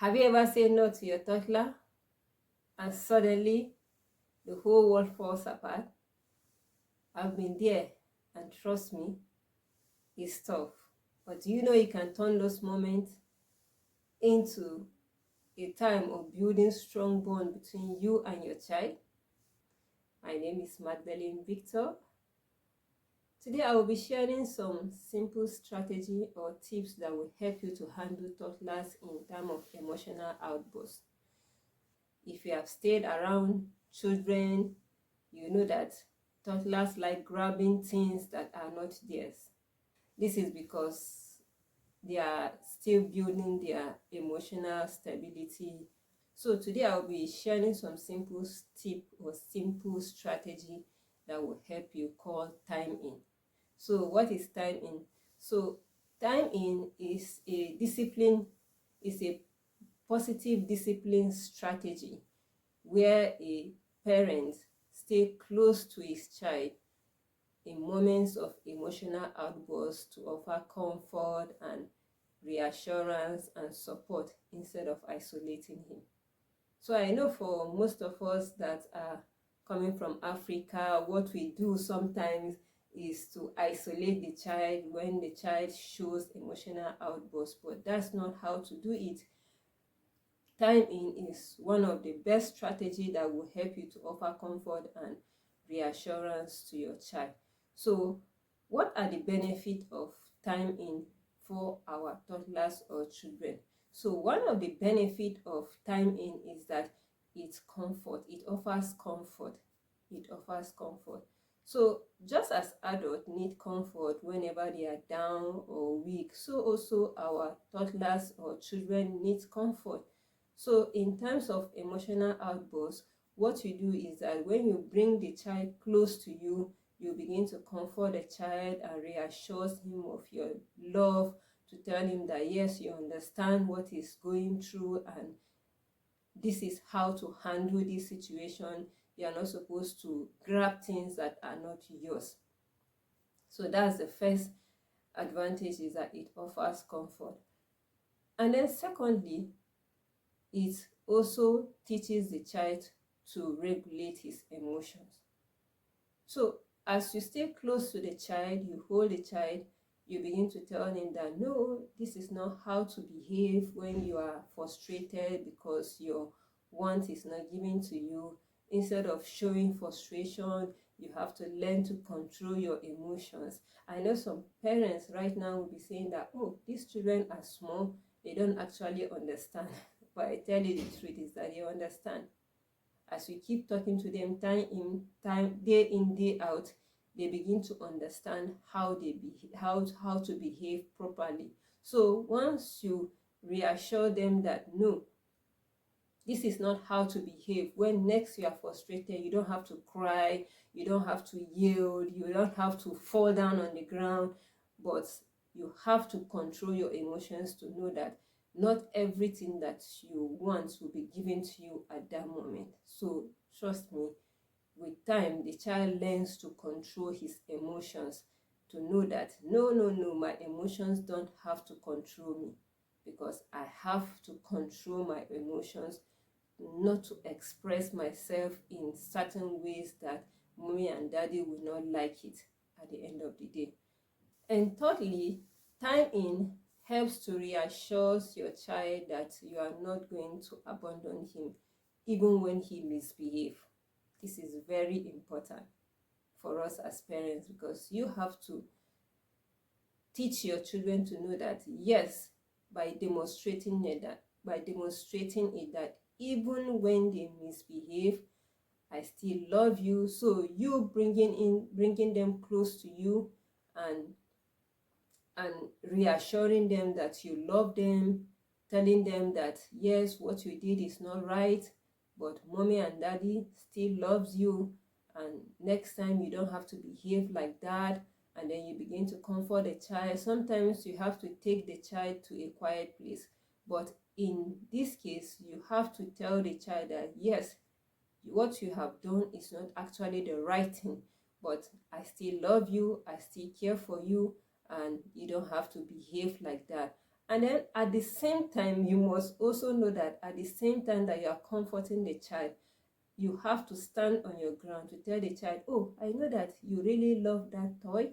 Have you ever said no to your toddler and suddenly the whole world falls apart? I've been there, and trust me, it's tough. But do you know you can turn those moments into a time of building strong bond between you and your child? My name is Magdalene Victor. Today I will be sharing some simple strategy or tips that will help you to handle toddlers in time of emotional outbursts. If you have stayed around children, you know that toddlers like grabbing things that are not theirs. This is because they are still building their emotional stability. So today I'll be sharing some simple tip or simple strategy that will help you call time in. So what is time in? So time in is a discipline, is a positive discipline strategy where a parent stay close to his child in moments of emotional outbursts to offer comfort and reassurance and support instead of isolating him. So I know for most of us that are coming from Africa, what we do sometimes is to isolate the child when the child shows emotional outbursts, but that's not how to do it. Time in is one of the best strategies that will help you to offer comfort and reassurance to your child. So what are the benefits of time in for our toddlers or children? So one of the benefits of time in is that it's comfort. It offers comfort. It offers comfort. So just as adults need comfort whenever they are down or weak, so also our toddlers or children need comfort. So in terms of emotional outbursts, what you do is that when you bring the child close to you, you begin to comfort the child and reassure him of your love, to tell him that yes, you understand what he's going through and this is how to handle this situation. You are not supposed to grab things that are not yours. So that's the first advantage, is that it offers comfort. And then secondly, it also teaches the child to regulate his emotions. So as you stay close to the child, you hold the child, you begin to tell him that no, this is not how to behave when you are frustrated because your want is not given to you. Instead of showing frustration, you have to learn to control your emotions. I know some parents right now will be saying that, oh, these children are small, they don't actually understand. But I tell you the truth is that they understand. As we keep talking to them day in, day out, they begin to understand how to behave properly. So once you reassure them that no, this is not how to behave, when next you are frustrated, you don't have to cry, you don't have to yell, you don't have to fall down on the ground, but you have to control your emotions to know that not everything that you want will be given to you at that moment. So trust me, with time, the child learns to control his emotions, to know that no, my emotions don't have to control me, because I have to control my emotions, not to express myself in certain ways that mommy and daddy will not like it at the end of the day. And thirdly, time in helps to reassure your child that you are not going to abandon him even when he misbehaves. This is very important for us as parents, because you have to teach your children to know that yes, by demonstrating it that even when they misbehave, I still love you. So you bringing them close to you and reassuring them that you love them, telling them that yes, what you did is not right, but mommy and daddy still loves you, and next time you don't have to behave like that. And then you begin to comfort the child. Sometimes you have to take the child to a quiet place, but in this case you have to tell the child that yes, what you have done is not actually the right thing, but I still love you, I still care for you, and you don't have to behave like that. And then at the same time, you must also know that at the same time that you are comforting the child, you have to stand on your ground to tell the child, oh, I know that you really love that toy,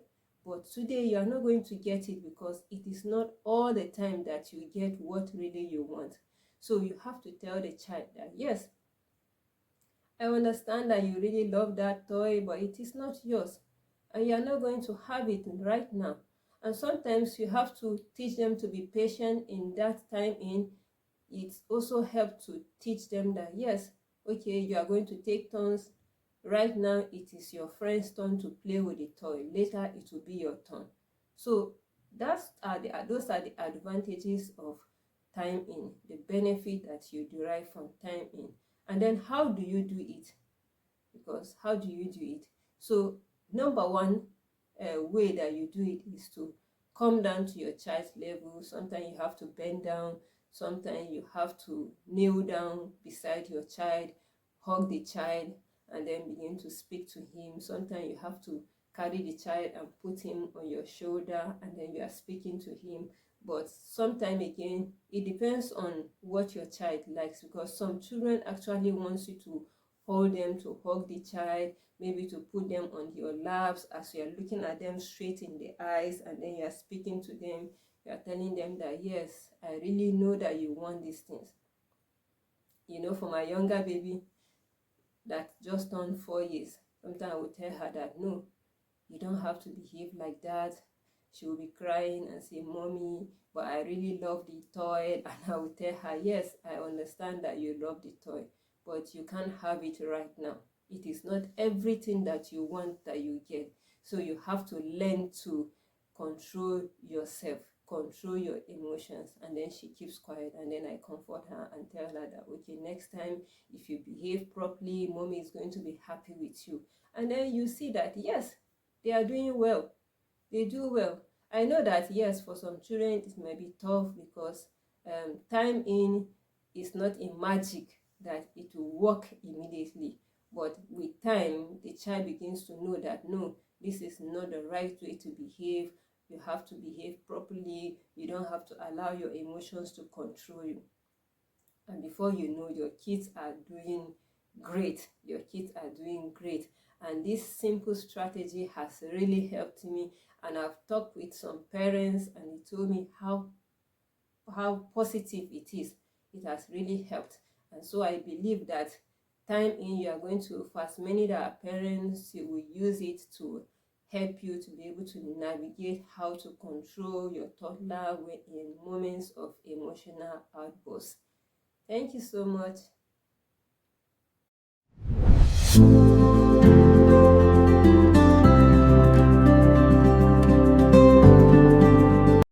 but today you are not going to get it because it is not all the time that you get what really you want. So you have to tell the child that, yes, I understand that you really love that toy, but it is not yours. And you are not going to have it right now. And sometimes you have to teach them to be patient in that time in. It also helps to teach them that, yes, okay, you are going to take turns. Right now, it is your friend's turn to play with the toy. Later, it will be your turn. So those are the advantages of time in, the benefit that you derive from time in. And then how do you do it? Because how do you do it? So number one way that you do it is to come down to your child's level. Sometimes you have to bend down. Sometimes you have to kneel down beside your child, hug the child, and then begin to speak to him. Sometimes you have to carry the child and put him on your shoulder, and then you are speaking to him. But sometimes again, it depends on what your child likes, because some children actually want you to hold them, to hug the child, maybe to put them on your laps as you are looking at them straight in the eyes, and then you are speaking to them. You are telling them that, yes, I really know that you want these things. You know, for my younger baby that just turned 4 years, sometimes I will tell her that, no, you don't have to behave like that. She will be crying and say, mommy, but I really love the toy. And I will tell her, yes, I understand that you love the toy, but you can't have it right now. It is not everything that you want that you get. So you have to learn to control yourself, control your emotions. And then she keeps quiet, and then I comfort her and tell her that, okay, next time if you behave properly, mommy is going to be happy with you. And then you see that, yes, they are doing well. They do well. I know that, yes, for some children it may be tough because time in is not a magic that it will work immediately. But with time, the child begins to know that, no, this is not the right way to behave. You have to behave properly. You don't have to allow your emotions to control you. And before you know, your kids are doing great. Your kids are doing great. And this simple strategy has really helped me. And I've talked with some parents, and they told me how positive it is. It has really helped. And so I believe that time in, you are going to, for as many that are parents, you will use it to help you to be able to navigate how to control your toddler in moments of emotional outbursts. Thank you so much.